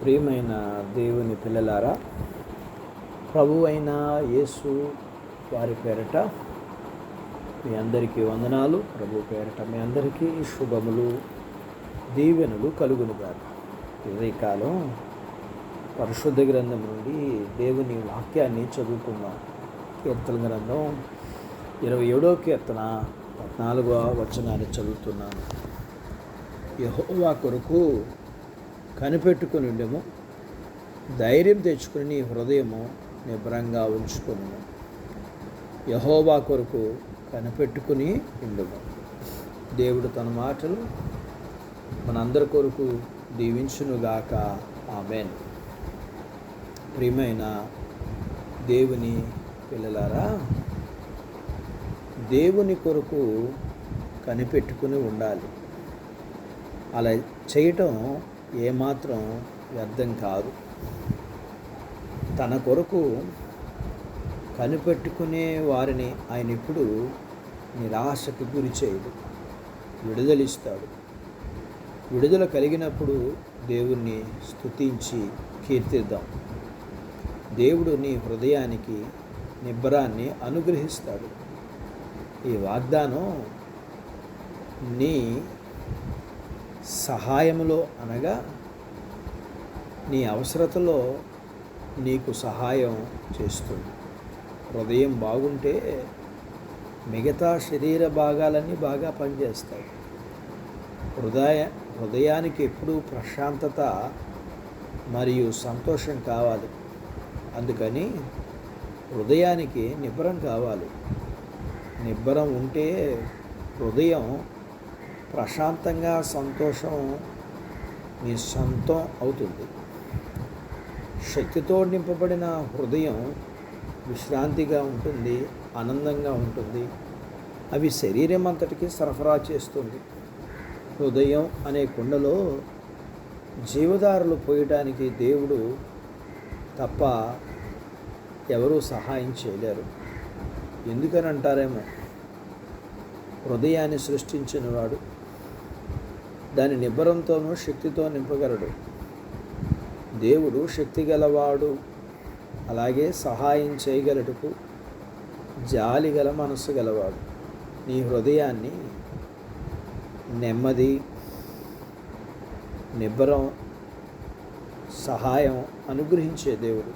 ప్రియమైన దేవుని పిల్లలారా, ప్రభు అయిన యేసు వారి పేరట మీ అందరికీ వందనాలు. ప్రభు పేరట మీ అందరికీ శుభములు, దీవెనలు కలుగునుగా. ఉదయకాలం పరిశుద్ధ గ్రంథం నుండి దేవుని వాక్యాన్ని చదువుకుందాం. కీర్తన గ్రంథం 27వ కీర్తన 14వ వచనాన్ని చదువుతున్నాను. యెహోవా కొరకు కనిపెట్టుకుని ఉండము, ధైర్యం తెచ్చుకుని నీ హృదయము నిబ్రంగా ఉంచుకును. యెహోవా కొరకు కనిపెట్టుకుని ఉండము. దేవుడు తన మాటలు మనందరి కొరకు దీవించునుగాక. ఆమేన్. ప్రియమైన దేవుని పిల్లలారా, దేవుని కొరకు కనిపెట్టుకుని ఉండాలి. అలా చేయటం ఏమాత్రం వ్యర్థం కాదు. తన కొరకు కనిపెట్టుకునే వారిని ఆయన ఇప్పుడు నిరాశకు గురి చేయడు, విడుదలిస్తాడు. విడుదల కలిగినప్పుడు దేవుణ్ణి స్తుతించి కీర్తిద్దాం. దేవుడు నీ హృదయానికి నిబ్బరాన్ని అనుగ్రహిస్తాడు. ఈ వాగ్దానం నీ సహాయములో అనగా నీ అవసరతలో నీకు సహాయం చేస్తుంది. హృదయం బాగుంటే మిగతా శరీర భాగాలన్నీ బాగా పనిచేస్తాయి. హృదయానికి ఎప్పుడూ ప్రశాంతత మరియు సంతోషం కావాలి. అందుకని హృదయానికి నిబ్బరం కావాలి. నిబ్బరం ఉంటే హృదయం ప్రశాంతంగా సంతోషం మీ సొంతం అవుతుంది. శక్తితో నింపబడిన హృదయం విశ్రాంతిగా ఉంటుంది, ఆనందంగా ఉంటుంది. అవి శరీరం అంతటికి సరఫరా చేస్తుంది. హృదయం అనే కుండలో జీవధారలు పోయడానికి దేవుడు తప్ప ఎవరూ సహాయం చేయలేరు. ఎందుకని అంటారేమో, హృదయాన్ని సృష్టించినవాడు దాని నిబ్బరంతోనూ శక్తితో నింపగలడు. దేవుడు శక్తి గలవాడు, అలాగే సహాయం చేయగలటకు జాలి గల మనస్సు గలవాడు. నీ హృదయాన్ని నెమ్మది, నిబ్బరం, సహాయం అనుగ్రహించే దేవుడు.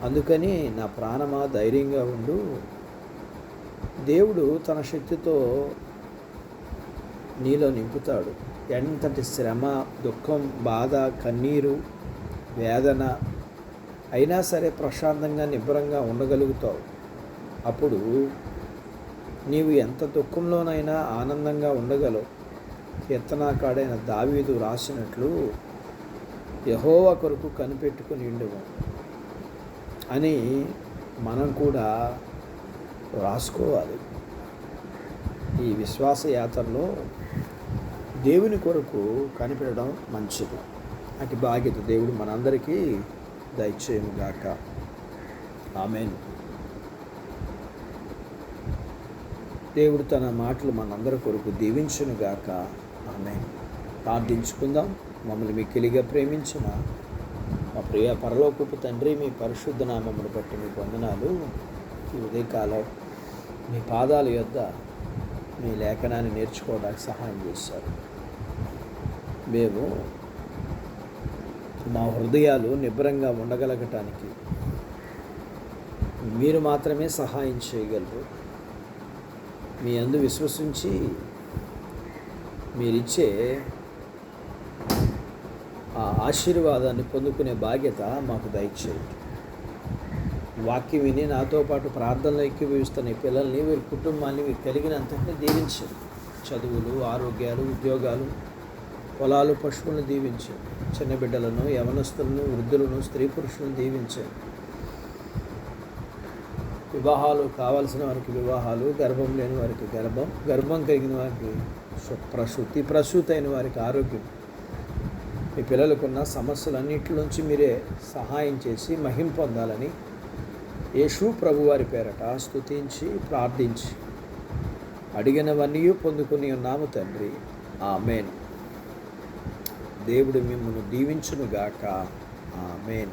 అందుకని నా ప్రాణమా ధైర్యంగా ఉండు. దేవుడు తన శక్తితో నీలో నింపుతాడు. ఎంతటి శ్రమ, దుఃఖం, బాధ, కన్నీరు, వేదన అయినా సరే ప్రశాంతంగా నిబ్బరంగా ఉండగలుగుతావు. అప్పుడు నీవు ఎంత దుఃఖంలోనైనా ఆనందంగా ఉండగలవు. కీర్తనాకాడైన దావీదు రాసినట్లు యెహోవా కొరకు కనిపెట్టుకుని ఉండుము అని మనం కూడా రాసుకోవాలి. ఈ విశ్వాస యాత్రలో దేవుని కొరకు కనిపెట్టడం మంచిది. అటు బాధ్యత దేవుడు మనందరికీ దయచేయుగాక. ఆమేన్. దేవుడు తన మాటలు మనందరి కొరకు దీవించునుగాక. ఆమేన్. ప్రార్థించుకుందాం. మమ్మల్ని మిక్కిలిగా ప్రేమించిన మా ప్రియ పరలోకపు తండ్రి, మీ పరిశుద్ధ నామమును బట్టి మీకు వందనాలు. ఈ ఉదయకాలం మీ పాదాల యొద్ద మీ లేఖనాన్ని నేర్చుకోవడానికి సహాయం చేశారు. మేము మా హృదయాలు నిబ్బరంగా ఉండగలగటానికి మీరు మాత్రమే సహాయం చేయగలరు. మీ యందు విశ్వసించి మీరిచ్చే ఆ ఆశీర్వాదాన్ని పొందుకునే బాధ్యత మాకు దయచేయండి. వాక్యం విని నాతో పాటు ప్రార్థనలో ఏకీభవిస్తున్న ఈ పిల్లల్ని, వీరి కుటుంబాన్ని మీరు కలిగినంతటినీ దీవించండి. చదువులు, ఆరోగ్యాలు, ఉద్యోగాలు, పొలాలు, పశువులను దీవించండి. చిన్న బిడ్డలను, యవనస్తులను, వృద్ధులను, స్త్రీ పురుషులను దీవించండి. వివాహాలు కావాల్సిన వారికి వివాహాలు, గర్భం లేని వారికి గర్భం, గర్భం కలిగిన వారికి ప్రసూతి అయిన వారికి ఆరోగ్యం. మీ పిల్లలకున్న సమస్యలన్నింటిలోంచి మీరే సహాయం చేసి మహిమ పొందాలని యేసు ప్రభువారి పేరట స్తుతించి ప్రార్థించి అడిగినవన్నీ పొందుకుని ఉన్నాము తండ్రి. ఆమేన్. దేవుడు మిమ్మల్ని దీవించునుగాక. ఆమేన్.